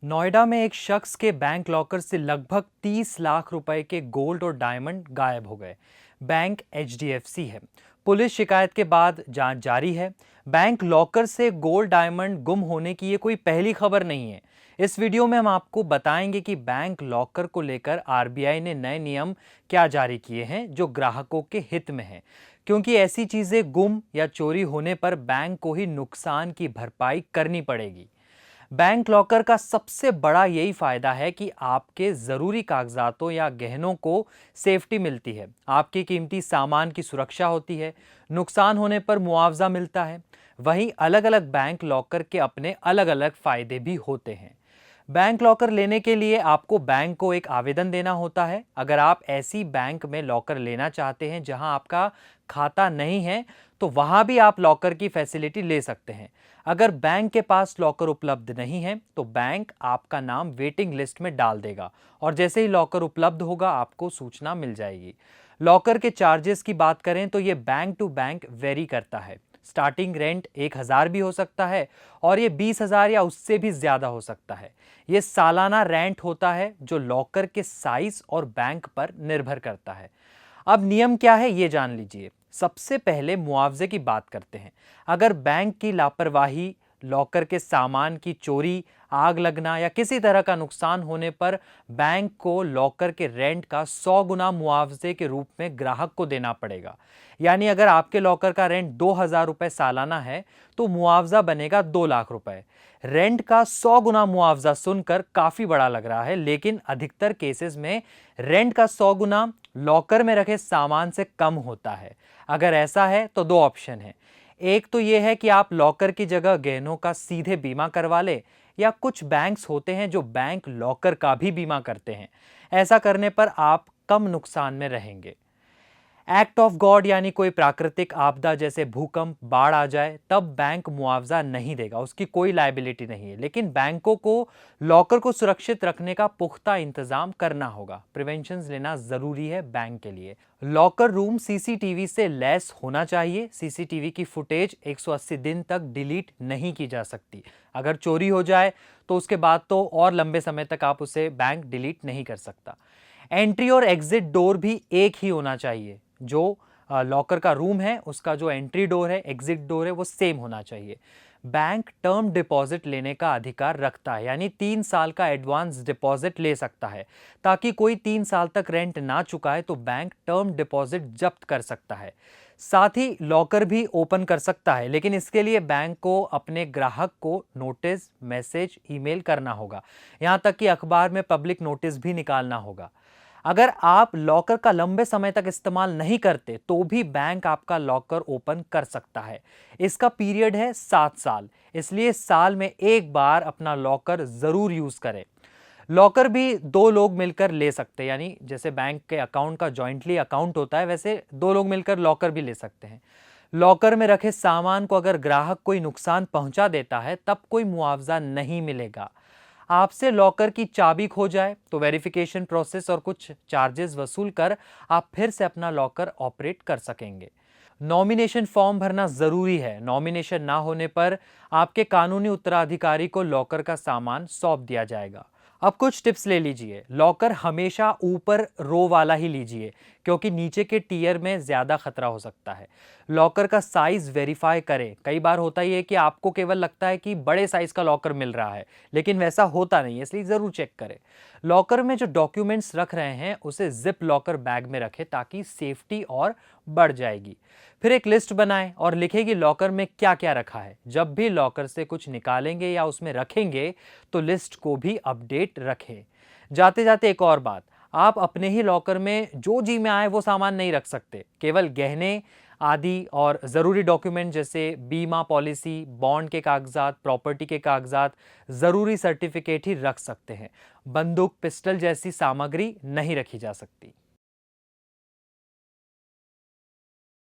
नोएडा में एक शख्स के बैंक लॉकर से लगभग 30 लाख रुपए के गोल्ड और डायमंड गायब हो गए। बैंक एचडीएफसी है। पुलिस शिकायत के बाद जांच जारी है। बैंक लॉकर से गोल्ड डायमंड गुम होने की ये कोई पहली खबर नहीं है। इस वीडियो में हम आपको बताएंगे कि बैंक लॉकर को लेकर आरबीआई ने नए नियम क्या जारी किए हैं जो ग्राहकों के हित में है, क्योंकि ऐसी चीजें गुम या चोरी होने पर बैंक को ही नुकसान की भरपाई करनी पड़ेगी। बैंक लॉकर का सबसे बड़ा यही फायदा है कि आपके जरूरी कागजातों या गहनों को सेफ्टी मिलती है, आपके कीमती सामान की सुरक्षा होती है, नुकसान होने पर मुआवजा मिलता है। वहीं अलग अलग बैंक लॉकर के अपने अलग अलग फायदे भी होते हैं। बैंक लॉकर लेने के लिए आपको बैंक को एक आवेदन देना होता है। अगर आप ऐसी बैंक में लॉकर लेना चाहते हैं जहां आपका खाता नहीं है, तो वहां भी आप लॉकर की फैसिलिटी ले सकते हैं। अगर बैंक के पास लॉकर उपलब्ध नहीं है, तो बैंक आपका नाम वेटिंग लिस्ट में डाल देगा और जैसे ही लॉकर उपलब्ध होगा आपको सूचना मिल जाएगी। लॉकर के चार्जेस की बात करें तो ये बैंक टू बैंक वेरी करता है। स्टार्टिंग रेंट 1,000 भी हो सकता है और ये 20,000 या उससे भी ज्यादा हो सकता है। ये सालाना रेंट होता है जो लॉकर के साइज और बैंक पर निर्भर करता है। अब नियम क्या है ये जान लीजिए। सबसे पहले मुआवजे की बात करते हैं। अगर बैंक की लापरवाही, लॉकर के सामान की चोरी, आग लगना या किसी तरह का नुकसान होने पर बैंक को लॉकर के रेंट का 100 गुना मुआवजे के रूप में ग्राहक को देना पड़ेगा। यानी अगर आपके लॉकर का रेंट 2,000 रुपए सालाना है, तो मुआवजा बनेगा 2 लाख रुपए। रेंट का 100 गुना मुआवजा सुनकर काफी बड़ा लग रहा है, लेकिन अधिकतर केसेस में रेंट का 100 गुना लॉकर में रखे सामान से कम होता है। अगर ऐसा है तो दो ऑप्शन है। एक तो यह है कि आप लॉकर की जगह गहनों का सीधे बीमा करवा ले, या कुछ बैंक्स होते हैं जो बैंक लॉकर का भी बीमा करते हैं। ऐसा करने पर आप कम नुकसान में रहेंगे। एक्ट ऑफ गॉड यानी कोई प्राकृतिक आपदा जैसे भूकंप, बाढ़ आ जाए, तब बैंक मुआवजा नहीं देगा, उसकी कोई लायबिलिटी नहीं है। लेकिन बैंकों को लॉकर को सुरक्षित रखने का पुख्ता इंतजाम करना होगा। प्रिवेंशंस लेना जरूरी है बैंक के लिए। लॉकर रूम सीसीटीवी से लैस होना चाहिए। सीसीटीवी की फुटेज 180 दिन तक डिलीट नहीं की जा सकती। अगर चोरी हो जाए तो उसके बाद तो और लंबे समय तक आप उसे बैंक डिलीट नहीं कर सकता। एंट्री और एग्जिट डोर भी एक ही होना चाहिए। जो लॉकर का रूम है उसका जो एंट्री डोर है, एग्जिट डोर है, वो सेम होना चाहिए। बैंक टर्म डिपॉजिट लेने का अधिकार रखता है, यानी 3 साल का एडवांस डिपॉजिट ले सकता है। ताकि कोई 3 साल तक रेंट ना चुकाए तो बैंक टर्म डिपॉजिट जब्त कर सकता है। साथ ही लॉकर भी ओपन कर सकता है, लेकिन इसके लिए बैंक को अपने ग्राहक को नोटिस, मैसेज, ईमेल करना होगा। यहां तक कि अखबार में पब्लिक नोटिस भी निकालना होगा। अगर आप लॉकर का लंबे समय तक इस्तेमाल नहीं करते तो भी बैंक आपका लॉकर ओपन कर सकता है। इसका पीरियड है 7 साल, इसलिए साल में एक बार अपना लॉकर जरूर यूज करें। लॉकर भी 2 लोग मिलकर ले सकते हैं, यानी जैसे बैंक के अकाउंट का जॉइंटली अकाउंट होता है, वैसे 2 लोग मिलकर लॉकर भी ले सकते हैं। लॉकर में रखे सामान को अगर ग्राहक कोई नुकसान पहुंचा देता है तब कोई मुआवजा नहीं मिलेगा। आपसे लॉकर की चाबी खो जाए तो वेरिफिकेशन प्रोसेस और कुछ चार्जेस वसूल कर आप फिर से अपना लॉकर ऑपरेट कर सकेंगे। नॉमिनेशन फॉर्म भरना जरूरी है। नॉमिनेशन ना होने पर आपके कानूनी उत्तराधिकारी को लॉकर का सामान सौंप दिया जाएगा। अब कुछ टिप्स ले लीजिए। लॉकर हमेशा ऊपर रो वाला ही लीजिए, क्योंकि नीचे के टियर में ज्यादा खतरा हो सकता है। लॉकर का साइज वेरीफाई करें। कई बार होता ही है कि आपको केवल लगता है कि बड़े साइज का लॉकर मिल रहा है, लेकिन वैसा होता नहीं है, इसलिए जरूर चेक करें। लॉकर में जो डॉक्यूमेंट्स रख रहे हैं उसे जिप लॉकर बैग में रखें ताकि सेफ्टी और बढ़ जाएगी। फिर एक लिस्ट बनाएं और लिखें कि लॉकर में क्या क्या रखा है। जब भी लॉकर से कुछ निकालेंगे या उसमें रखेंगे तो लिस्ट को भी अपडेट रखें। जाते जाते एक और बात, आप अपने ही लॉकर में जो जी में आए वो सामान नहीं रख सकते। केवल गहने आदि और ज़रूरी डॉक्यूमेंट जैसे बीमा पॉलिसी, बॉन्ड के कागजात, प्रॉपर्टी के कागजात, ज़रूरी सर्टिफिकेट ही रख सकते हैं। बंदूक, पिस्टल जैसी सामग्री नहीं रखी जा सकती।